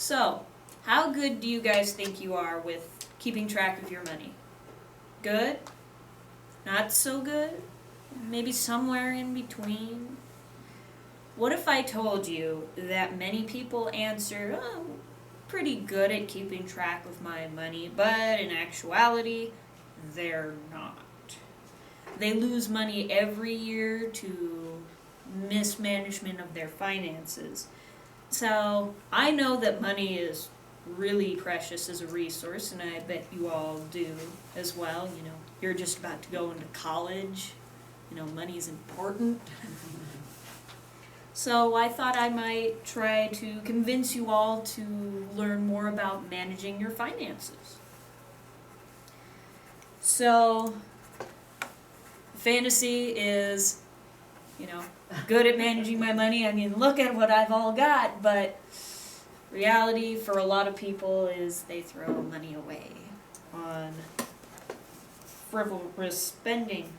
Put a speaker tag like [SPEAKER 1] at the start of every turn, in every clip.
[SPEAKER 1] So, how good do you guys think you are with keeping track of your money? Good? Not so good? Maybe somewhere in between? What if I told you that many people answer, oh, pretty good at keeping track of my money, but in actuality, they're not. They lose money every year to mismanagement of their finances. So I know that money is really precious as a resource, and I bet you all do as well. You know, you're just about to go into college. You know, money is important. So I thought I might try to convince you all to learn more about managing your finances. So, fantasy is, good at managing my money. I mean, look at what I've all got, but reality for a lot of people is they throw money away on frivolous spending.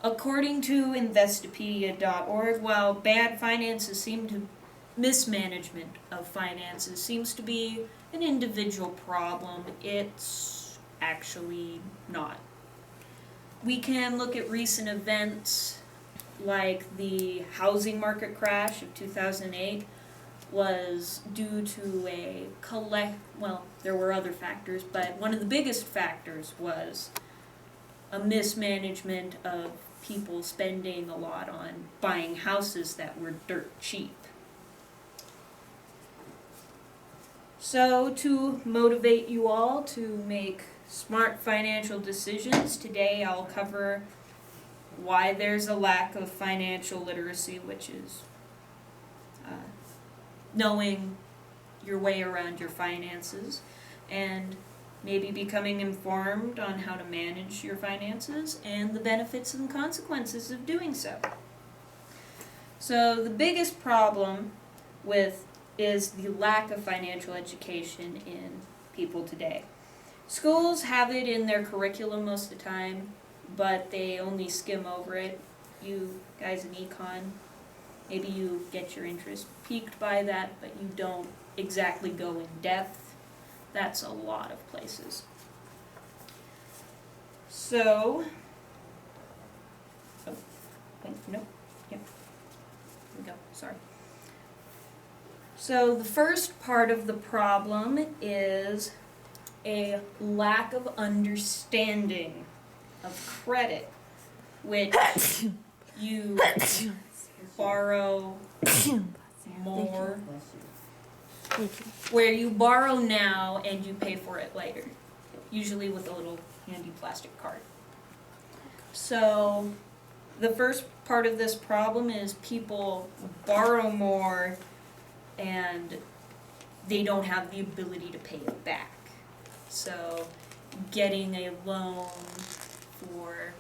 [SPEAKER 1] According to Investopedia.org, while bad finances mismanagement of finances seems to be an individual problem, it's actually not. We can look at recent events like the housing market crash of 2008 was due to there were other factors, but one of the biggest factors was a mismanagement of people spending a lot on buying houses that were dirt cheap. So, to motivate you all to make smart financial decisions, today I'll cover why there's a lack of financial literacy, which is knowing your way around your finances, and maybe becoming informed on how to manage your finances and the benefits and consequences of doing so. So the biggest problem is the lack of financial education in people today. Schools have it in their curriculum most of the time, but they only skim over it. You guys in econ, maybe you get your interest piqued by that, but you don't exactly go in depth. That's a lot of places. So, here we go, sorry. So the first part of the problem is a lack of understanding of credit, which you borrow more, where you borrow now and you pay for it later, usually with a little handy plastic card. So the first part of this problem is people borrow more and they don't have the ability to pay it back. So getting a loan for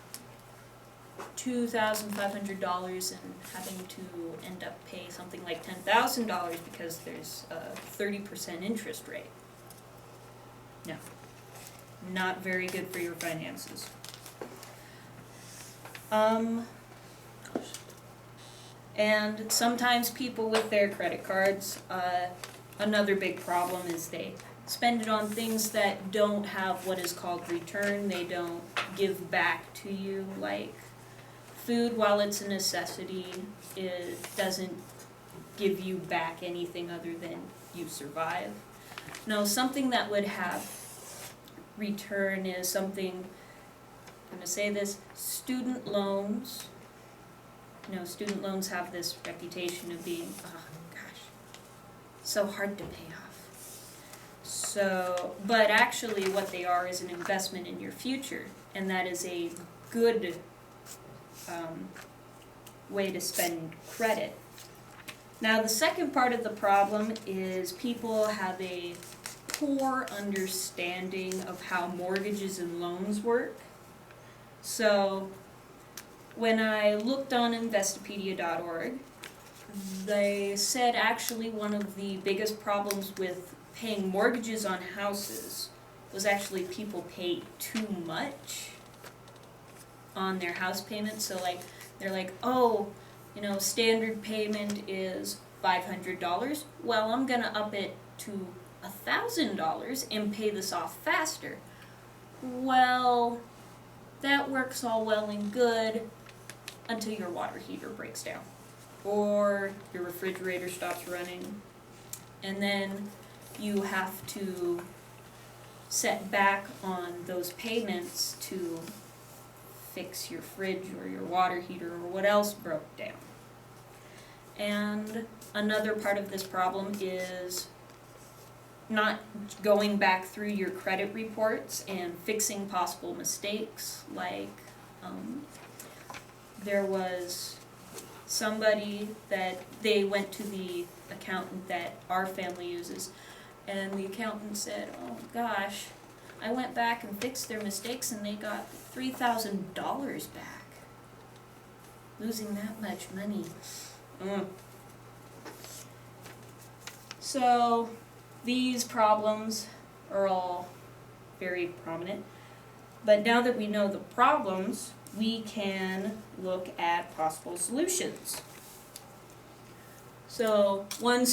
[SPEAKER 1] $2,500 and having to end up pay something like $10,000 because there's a 30% interest rate. No, not very good for your finances. And sometimes people with their credit cards, another big problem is they spend it on things that don't have what is called return. They don't give back to you, like food, while it's a necessity, it doesn't give you back anything other than you survive. No, something that would have return is something, I'm going to say this, student loans. Student loans have this reputation of being, so hard to pay off. So, but actually what they are is an investment in your future, and that is a good way to spend credit. Now the second part of the problem is people have a poor understanding of how mortgages and loans work. So when I looked on Investopedia.org, they said actually one of the biggest problems with paying mortgages on houses was actually people pay too much on their house payments. So they're like, standard payment is $500. Well, I'm gonna up it to $1,000 and pay this off faster. Well, that works all well and good until your water heater breaks down or your refrigerator stops running, and then you have to set back on those payments to fix your fridge or your water heater or what else broke down. And another part of this problem is not going back through your credit reports and fixing possible mistakes. Like there was somebody that they went to the accountant that our family uses, and the accountant said, oh gosh, I went back and fixed their mistakes and they got $3,000 back. Losing that much money. So these problems are all very prominent. But now that we know the problems, we can look at possible solutions. So one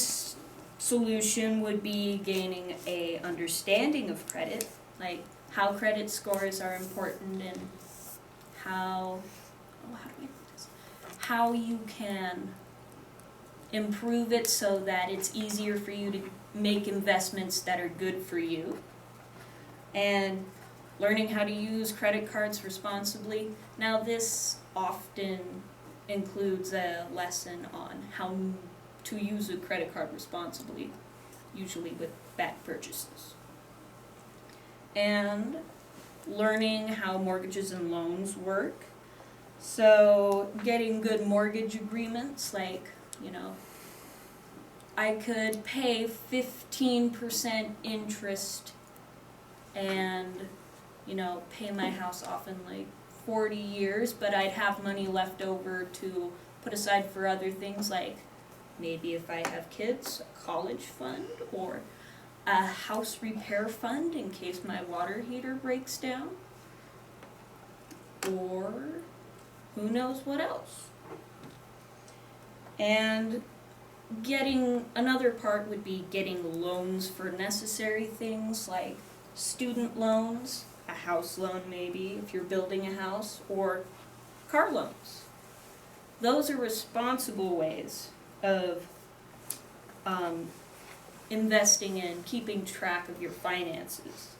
[SPEAKER 1] solution would be gaining a understanding of credit, like how credit scores are important and how you can improve it so that it's easier for you to make investments that are good for you, and learning how to use credit cards responsibly. Now this often includes a lesson on how to use a credit card responsibly, usually with back purchases. And learning how mortgages and loans work. So getting good mortgage agreements, like, I could pay 15% interest and, pay my house off in like 40 years, but I'd have money left over to put aside for other things, like maybe if I have kids, a college fund, or a house repair fund in case my water heater breaks down, or who knows what else. And another part would be getting loans for necessary things like student loans, a house loan maybe if you're building a house, or car loans. Those are responsible ways of investing in keeping track of your finances.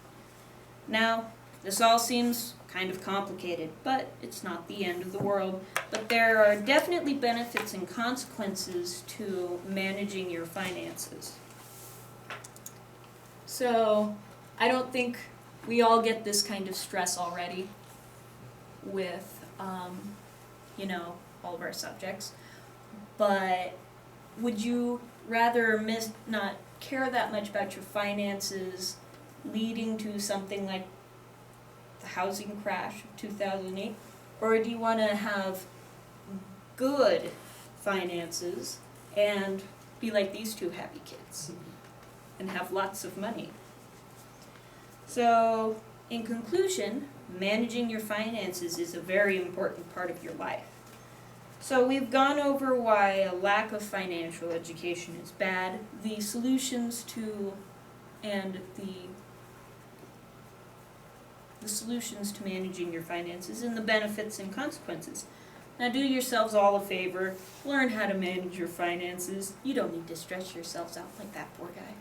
[SPEAKER 1] Now, this all seems kind of complicated, but it's not the end of the world. But there are definitely benefits and consequences to managing your finances. So, I don't think we all get this kind of stress already with, all of our subjects. But would you rather not care that much about your finances leading to something like the housing crash of 2008? Or do you want to have good finances and be like these two happy kids and have lots of money? So, in conclusion, managing your finances is a very important part of your life. So we've gone over why a lack of financial education is bad, the solutions to managing your finances, and the benefits and consequences. Now do yourselves all a favor, learn how to manage your finances. You don't need to stress yourselves out like that poor guy.